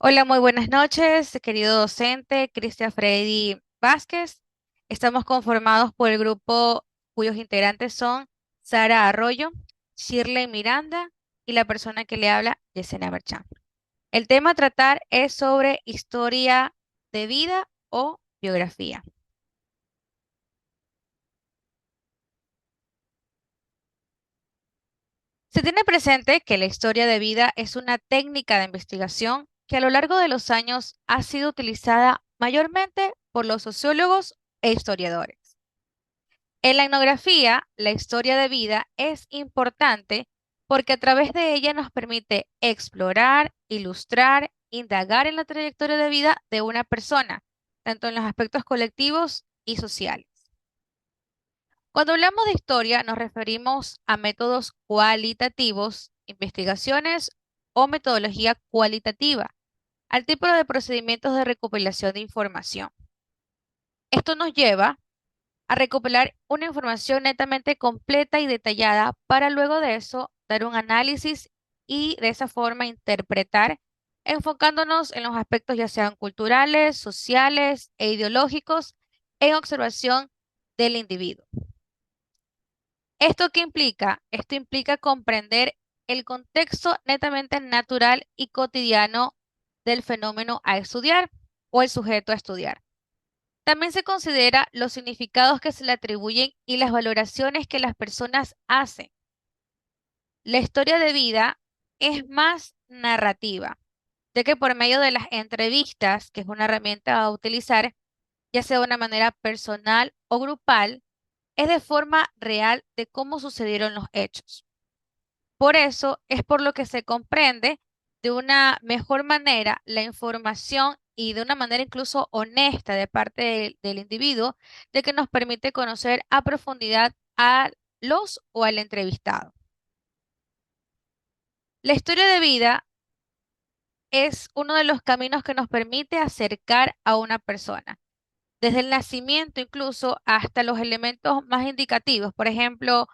Hola, muy buenas noches, querido docente Cristian Freddy Vázquez. Estamos conformados por el grupo cuyos integrantes son Sara Arroyo, Shirley Miranda y la persona que le habla, Yesenia Merchán. El tema a tratar es sobre historia de vida o biografía. Se tiene presente que la historia de vida es una técnica de investigación que a lo largo de los años ha sido utilizada mayormente por los sociólogos e historiadores. En la etnografía, la historia de vida es importante porque a través de ella nos permite explorar, ilustrar, indagar en la trayectoria de vida de una persona, tanto en los aspectos colectivos y sociales. Cuando hablamos de historia, nos referimos a métodos cualitativos, investigaciones o metodología cualitativa, al tipo de procedimientos de recopilación de información. Esto nos lleva a recopilar una información netamente completa y detallada para luego de eso dar un análisis y de esa forma interpretar, enfocándonos en los aspectos ya sean culturales, sociales e ideológicos en observación del individuo. ¿Esto qué implica? Esto implica comprender el contexto netamente natural y cotidiano del fenómeno a estudiar o el sujeto a estudiar. También se considera los significados que se le atribuyen y las valoraciones que las personas hacen. La historia de vida es más narrativa, ya que por medio de las entrevistas, que es una herramienta a utilizar, ya sea de una manera personal o grupal, es de forma real de cómo sucedieron los hechos. Por eso es por lo que se comprende de una mejor manera la información y de una manera incluso honesta de parte del individuo, de que nos permite conocer a profundidad a los o al entrevistado. La historia de vida es uno de los caminos que nos permite acercar a una persona, desde el nacimiento incluso hasta los elementos más indicativos, por ejemplo,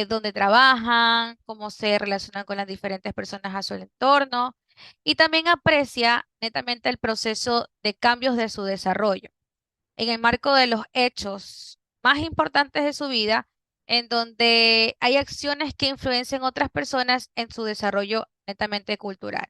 dónde trabajan, cómo se relacionan con las diferentes personas a su entorno, y también aprecia netamente el proceso de cambios de su desarrollo, en el marco de los hechos más importantes de su vida, en donde hay acciones que influencian a otras personas en su desarrollo netamente cultural.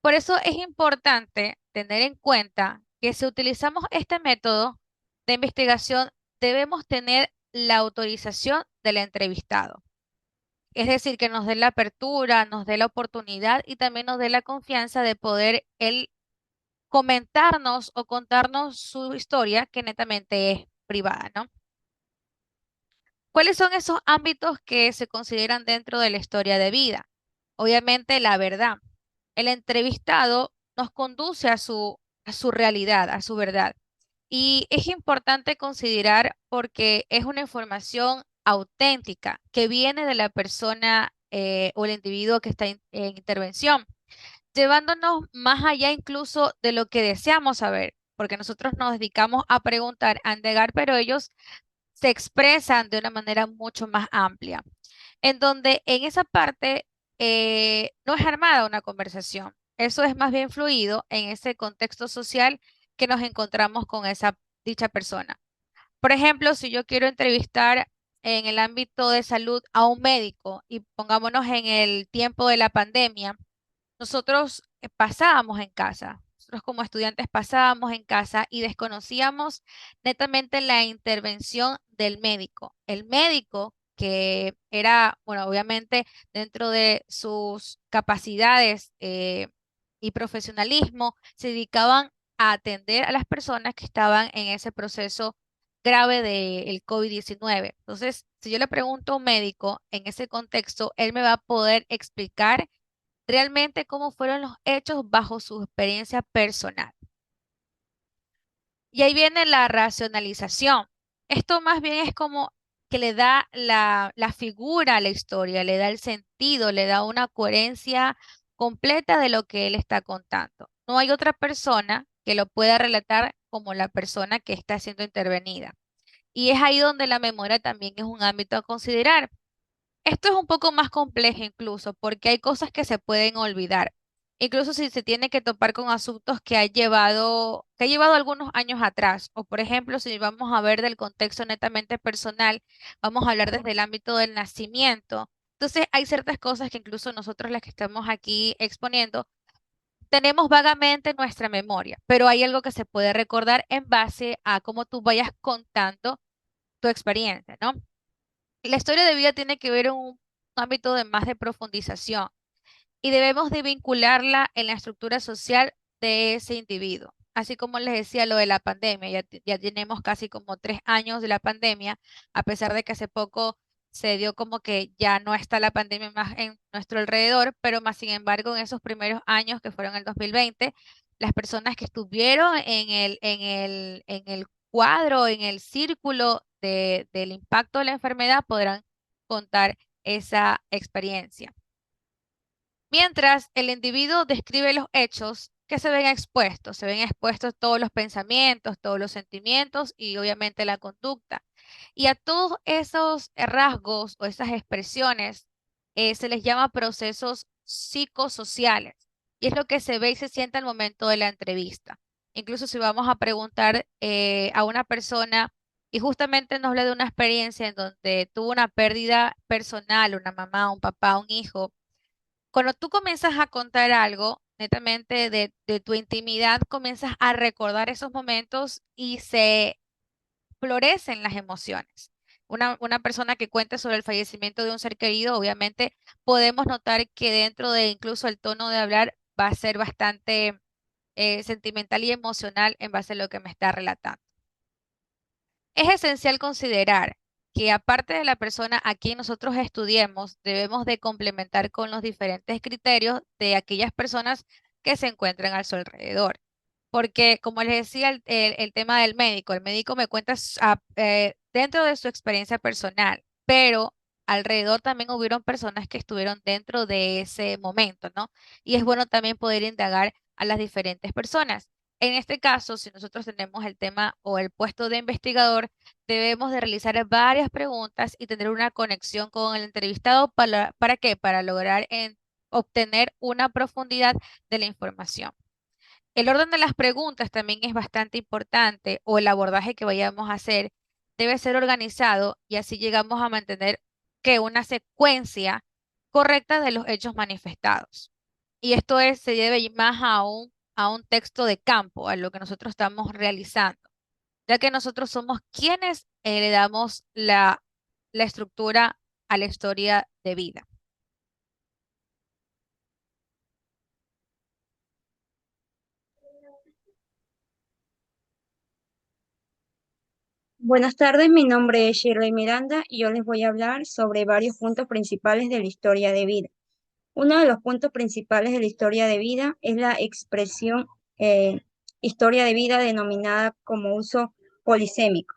Por eso es importante tener en cuenta que si utilizamos este método de investigación, debemos tener la autorización del entrevistado. Es decir, que nos dé la apertura, nos dé la oportunidad y también nos dé la confianza de poder él comentarnos o contarnos su historia que netamente es privada, ¿no? ¿Cuáles son esos ámbitos que se consideran dentro de la historia de vida? Obviamente la verdad. El entrevistado nos conduce a su realidad, a su verdad. Y es importante considerar porque es una información auténtica que viene de la persona o el individuo que está en intervención, llevándonos más allá incluso de lo que deseamos saber, porque nosotros nos dedicamos a preguntar, a indagar, pero ellos se expresan de una manera mucho más amplia, en donde en esa parte no es armada una conversación, eso es más bien fluido en ese contexto social que nos encontramos con esa dicha persona. Por ejemplo, si yo quiero entrevistar en el ámbito de salud a un médico y pongámonos en el tiempo de la pandemia, nosotros pasábamos en casa. Nosotros como estudiantes pasábamos en casa y desconocíamos netamente la intervención del médico. El médico que era, bueno, obviamente dentro de sus capacidades y profesionalismo, se dedicaban a atender a las personas que estaban en ese proceso grave del COVID-19. Entonces, si yo le pregunto a un médico en ese contexto, él me va a poder explicar realmente cómo fueron los hechos bajo su experiencia personal. Y ahí viene la racionalización. Esto más bien es como que le da la figura a la historia, le da el sentido, le da una coherencia completa de lo que él está contando. No hay otra persona que lo pueda relatar como la persona que está siendo intervenida. Y es ahí donde la memoria también es un ámbito a considerar. Esto es un poco más complejo incluso porque hay cosas que se pueden olvidar. incluso si se tiene que topar con asuntos que ha llevado algunos años atrás. O por ejemplo, si vamos a ver del contexto netamente personal, vamos a hablar desde el ámbito del nacimiento. Entonces, hay ciertas cosas que incluso nosotros las que estamos aquí exponiendo, tenemos vagamente en nuestra memoria, pero hay algo que se puede recordar en base a cómo tú vayas contando tu experiencia, ¿no? La historia de vida tiene que ver en un ámbito de más de profundización y debemos de vincularla en la estructura social de ese individuo. Así como les decía lo de la pandemia, ya tenemos casi como 3 años de la pandemia, a pesar de que hace poco se dio como que ya no está la pandemia más en nuestro alrededor, pero más sin embargo en esos primeros años que fueron el 2020, las personas que estuvieron en el cuadro, en el círculo del impacto de la enfermedad podrán contar esa experiencia. Mientras el individuo describe los hechos que se ven expuestos todos los pensamientos, todos los sentimientos y obviamente la conducta. Y a todos esos rasgos o esas expresiones se les llama procesos psicosociales. Y es lo que se ve y se siente al momento de la entrevista. Incluso si vamos a preguntar a una persona y justamente nos habla de una experiencia en donde tuvo una pérdida personal, una mamá, un papá, un hijo, cuando tú comienzas a contar algo, netamente de tu intimidad, comienzas a recordar esos momentos y se florecen las emociones. Una persona que cuente sobre el fallecimiento de un ser querido, obviamente podemos notar que dentro de incluso el tono de hablar va a ser bastante sentimental y emocional en base a lo que me está relatando. Es esencial considerar que aparte de la persona a quien nosotros estudiemos, debemos de complementar con los diferentes criterios de aquellas personas que se encuentran a su alrededor. Porque, como les decía, el tema del médico, el médico me cuenta dentro de su experiencia personal, pero alrededor también hubieron personas que estuvieron dentro de ese momento, ¿no? Y es bueno también poder indagar a las diferentes personas. En este caso, si nosotros tenemos el tema o el puesto de investigador, debemos de realizar varias preguntas y tener una conexión con el entrevistado ¿para qué? Para lograr obtener una profundidad de la información. El orden de las preguntas también es bastante importante o el abordaje que vayamos a hacer debe ser organizado y así llegamos a mantener que una secuencia correcta de los hechos manifestados. Y esto se debe ir más a un texto de campo, a lo que nosotros estamos realizando, ya que nosotros somos quienes le damos la estructura a la historia de vida. Buenas tardes, mi nombre es Shirley Miranda y yo les voy a hablar sobre varios puntos principales de la historia de vida. Uno de los puntos principales de la historia de vida es la expresión eh, historia de vida denominada como uso polisémico.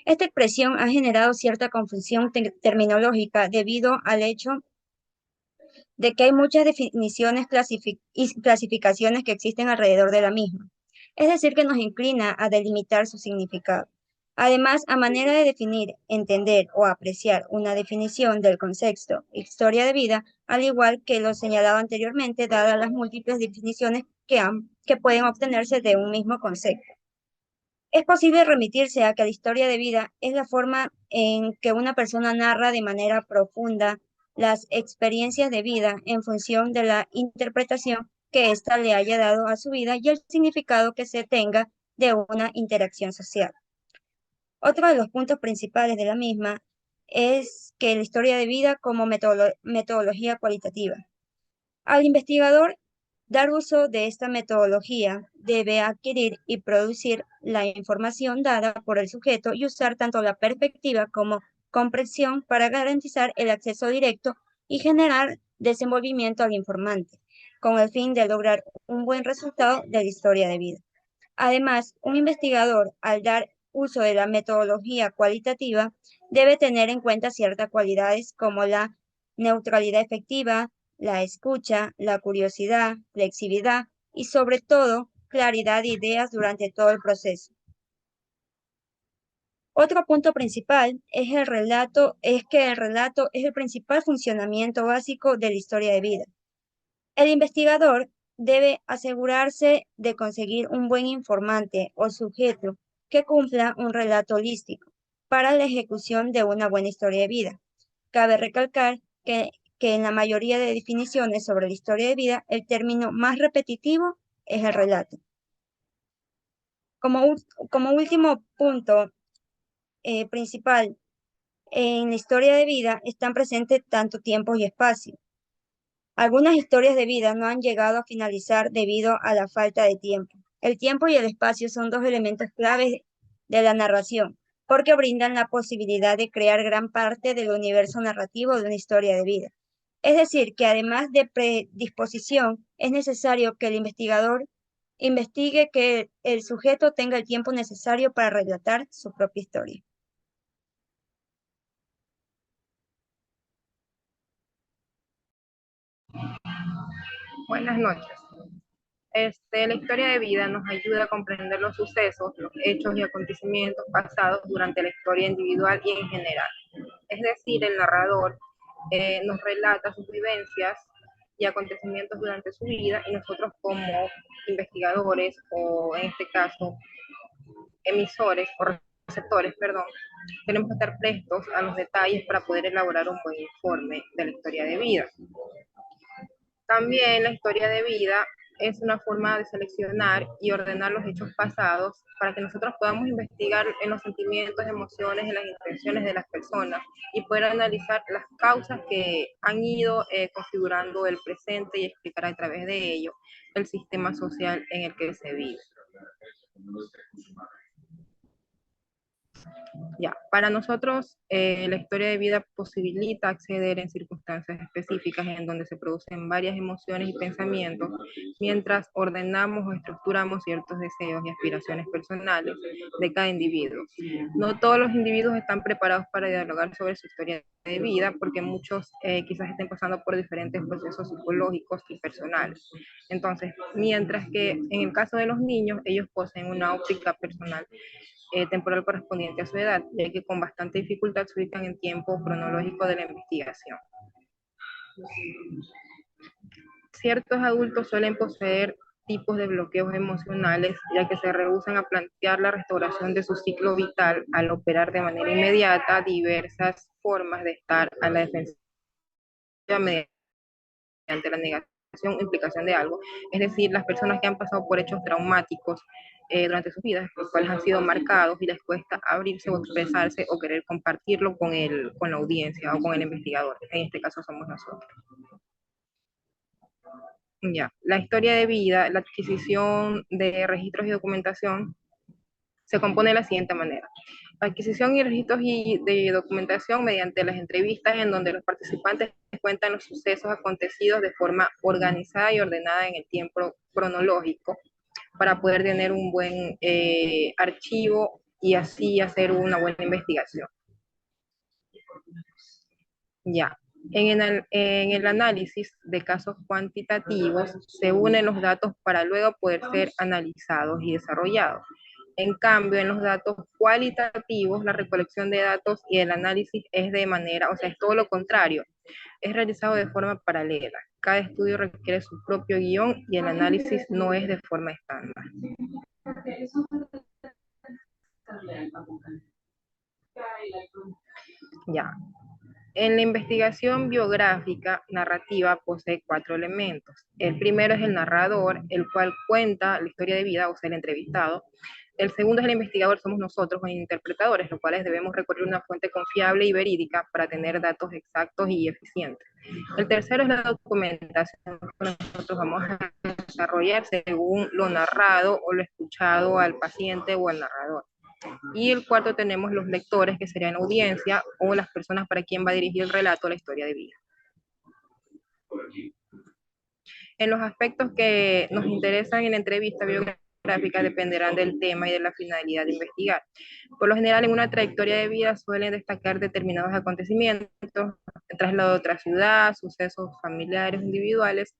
Esta expresión ha generado cierta confusión terminológica debido al hecho de que hay muchas definiciones y clasificaciones que existen alrededor de la misma. Es decir, que nos inclina a delimitar su significado. Además, a manera de definir, entender o apreciar una definición del concepto historia de vida, al igual que lo señalado anteriormente, dadas las múltiples definiciones que pueden obtenerse de un mismo concepto. Es posible remitirse a que la historia de vida es la forma en que una persona narra de manera profunda las experiencias de vida en función de la interpretación que ésta le haya dado a su vida y el significado que se tenga de una interacción social. Otro de los puntos principales de la misma es que la historia de vida como metodología cualitativa. Al investigador dar uso de esta metodología, debe adquirir y producir la información dada por el sujeto y usar tanto la perspectiva como comprensión para garantizar el acceso directo y generar desenvolvimiento al informante, con el fin de lograr un buen resultado de la historia de vida. Además, un investigador, al dar uso de la metodología cualitativa, debe tener en cuenta ciertas cualidades como la neutralidad efectiva, la escucha, la curiosidad, flexibilidad y sobre todo claridad de ideas durante todo el proceso. Otro punto principal es que el relato es el principal funcionamiento básico de la historia de vida. El investigador debe asegurarse de conseguir un buen informante o sujeto que cumpla un relato holístico para la ejecución de una buena historia de vida. Cabe recalcar que en la mayoría de definiciones sobre la historia de vida, el término más repetitivo es el relato. Como, como último punto principal, en la historia de vida están presentes tanto tiempo y espacio. Algunas historias de vida no han llegado a finalizar debido a la falta de tiempo. El tiempo y el espacio son dos elementos claves de la narración, porque brindan la posibilidad de crear gran parte del universo narrativo de una historia de vida. Es decir, que además de predisposición, es necesario que el investigador investigue que el sujeto tenga el tiempo necesario para relatar su propia historia. Buenas noches. La historia de vida nos ayuda a comprender los sucesos, los hechos y acontecimientos pasados durante la historia individual y en general. Es decir, el narrador nos relata sus vivencias y acontecimientos durante su vida y nosotros como investigadores o en este caso emisores o receptores, perdón, tenemos que estar prestos a los detalles para poder elaborar un buen informe de la historia de vida. También la historia de vida es una forma de seleccionar y ordenar los hechos pasados para que nosotros podamos investigar en los sentimientos, emociones, en las intenciones de las personas y poder analizar las causas que han ido configurando el presente y explicar a través de ello el sistema social en el que se vive. Ya, para nosotros la historia de vida posibilita acceder en circunstancias específicas en donde se producen varias emociones y pensamientos mientras ordenamos o estructuramos ciertos deseos y aspiraciones personales de cada individuo. No todos los individuos están preparados para dialogar sobre su historia de vida porque muchos quizás estén pasando por diferentes procesos psicológicos y personales. Entonces, mientras que en el caso de los niños, ellos poseen una óptica personal temporal correspondiente a su edad, ya que con bastante dificultad se ubican en tiempo cronológico de la investigación. Ciertos adultos suelen poseer tipos de bloqueos emocionales, ya que se rehúsan a plantear la restauración de su ciclo vital al operar de manera inmediata diversas formas de estar a la defensiva mediante la negación o implicación de algo. Es decir, las personas que han pasado por hechos traumáticos durante sus vidas, los cuales han sido marcados y les cuesta abrirse o expresarse o querer compartirlo con la audiencia o con el investigador. En este caso somos nosotros. Ya, la historia de vida, la adquisición de registros y documentación se compone de la siguiente manera. La adquisición y registros de documentación mediante las entrevistas en donde los participantes cuentan los sucesos acontecidos de forma organizada y ordenada en el tiempo cronológico para poder tener un buen archivo y así hacer una buena investigación. Ya. En el análisis de casos cuantitativos se unen los datos para luego poder ser analizados y desarrollados. En cambio, en los datos cualitativos, la recolección de datos y el análisis es de manera, o sea, es todo lo contrario, es realizado de forma paralela. Cada estudio requiere su propio guión y el análisis no es de forma estándar. Ya. En la investigación biográfica narrativa posee 4 elementos. El primero es el narrador, el cual cuenta la historia de vida, o sea, el entrevistado. El segundo es el investigador, somos nosotros, los interpretadores, los cuales debemos recurrir a una fuente confiable y verídica para tener datos exactos y eficientes. El tercero es la documentación que nosotros vamos a desarrollar según lo narrado o lo escuchado al paciente o al narrador. Y el cuarto tenemos los lectores, que serían audiencia o las personas para quien va a dirigir el relato o la historia de vida. En los aspectos que nos interesan en la entrevista biográfica dependerán del tema y de la finalidad de investigar. Por lo general, en una trayectoria de vida suelen destacar determinados acontecimientos, el traslado a otra ciudad, sucesos familiares, individuales,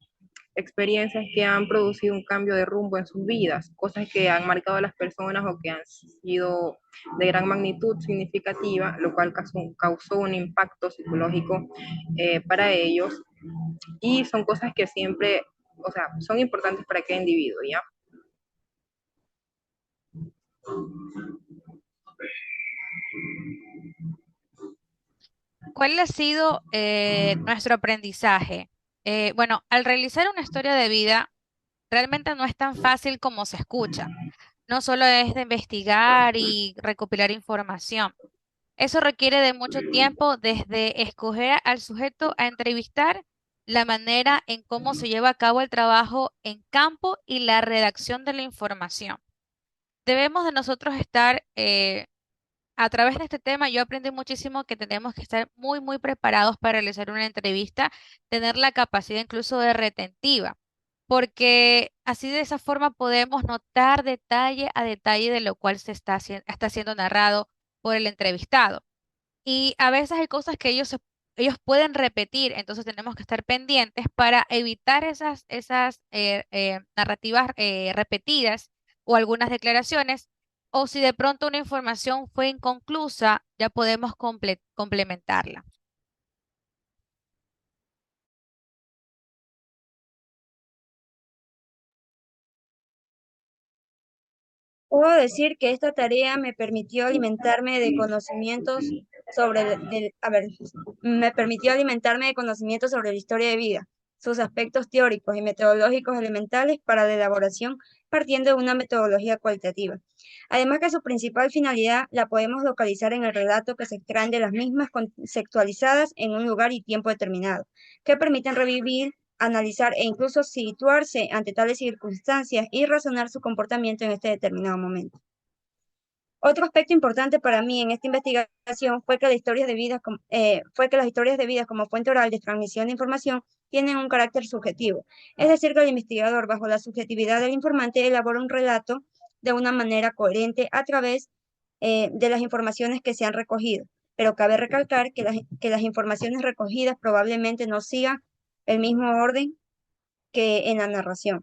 experiencias que han producido un cambio de rumbo en sus vidas, cosas que han marcado a las personas o que han sido de gran magnitud significativa, lo cual causó un impacto psicológico para ellos. Y son cosas que siempre o sea, son importantes para cada individuo, ¿ya? ¿Cuál ha sido nuestro aprendizaje? Bueno, al realizar una historia de vida, realmente no es tan fácil como se escucha. No solo es de investigar y recopilar información. Eso requiere de mucho tiempo desde escoger al sujeto a entrevistar, la manera en cómo se lleva a cabo el trabajo en campo y la redacción de la información. Debemos de nosotros estar, a través de este tema, yo aprendí muchísimo que tenemos que estar muy, muy preparados para realizar una entrevista, tener la capacidad incluso de retentiva, porque así de esa forma podemos notar detalle a detalle de lo cual está siendo narrado por el entrevistado. Y a veces hay cosas que ellos pueden repetir, entonces tenemos que estar pendientes para evitar esas narrativas repetidas o algunas declaraciones, o si de pronto una información fue inconclusa, ya podemos complementarla. Puedo decir que esta tarea me permitió alimentarme de conocimientos me permitió alimentarme de conocimientos sobre la historia de vida, sus aspectos teóricos y metodológicos elementales para la elaboración partiendo de una metodología cualitativa. Además que su principal finalidad la podemos localizar en el relato que se extraen de las mismas conceptualizadas en un lugar y tiempo determinado, que permiten revivir, analizar e incluso situarse ante tales circunstancias y razonar su comportamiento en este determinado momento. Otro aspecto importante para mí en esta investigación fue que, fue que las historias de vida como fuente oral de transmisión de información tienen un carácter subjetivo, es decir, que el investigador, bajo la subjetividad del informante, elabora un relato de una manera coherente a través de las informaciones que se han recogido. Pero cabe recalcar que las informaciones recogidas probablemente no sigan el mismo orden que en la narración.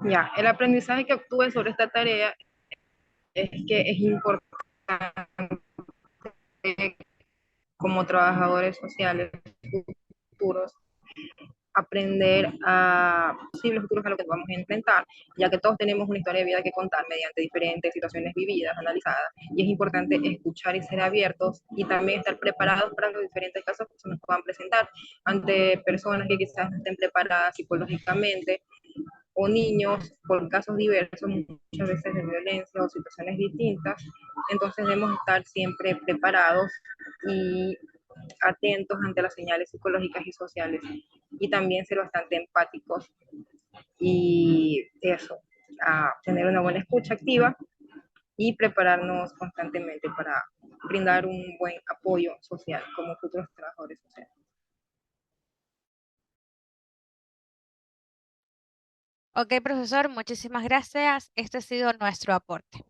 Ya, el aprendizaje que obtuve sobre esta tarea es que es importante como trabajadores sociales futuros aprender a posibles futuros a lo que vamos a enfrentar, ya que todos tenemos una historia de vida que contar mediante diferentes situaciones vividas, analizadas, y es importante escuchar y ser abiertos y también estar preparados para los diferentes casos que se nos puedan presentar ante personas que quizás no estén preparadas psicológicamente o niños por casos diversos, muchas veces de violencia o situaciones distintas. Entonces debemos estar siempre preparados y atentos ante las señales psicológicas y sociales y también ser bastante empáticos y eso, a tener una buena escucha activa y prepararnos constantemente para brindar un buen apoyo social como futuros trabajadores sociales. Ok, profesor, muchísimas gracias. Este ha sido nuestro aporte.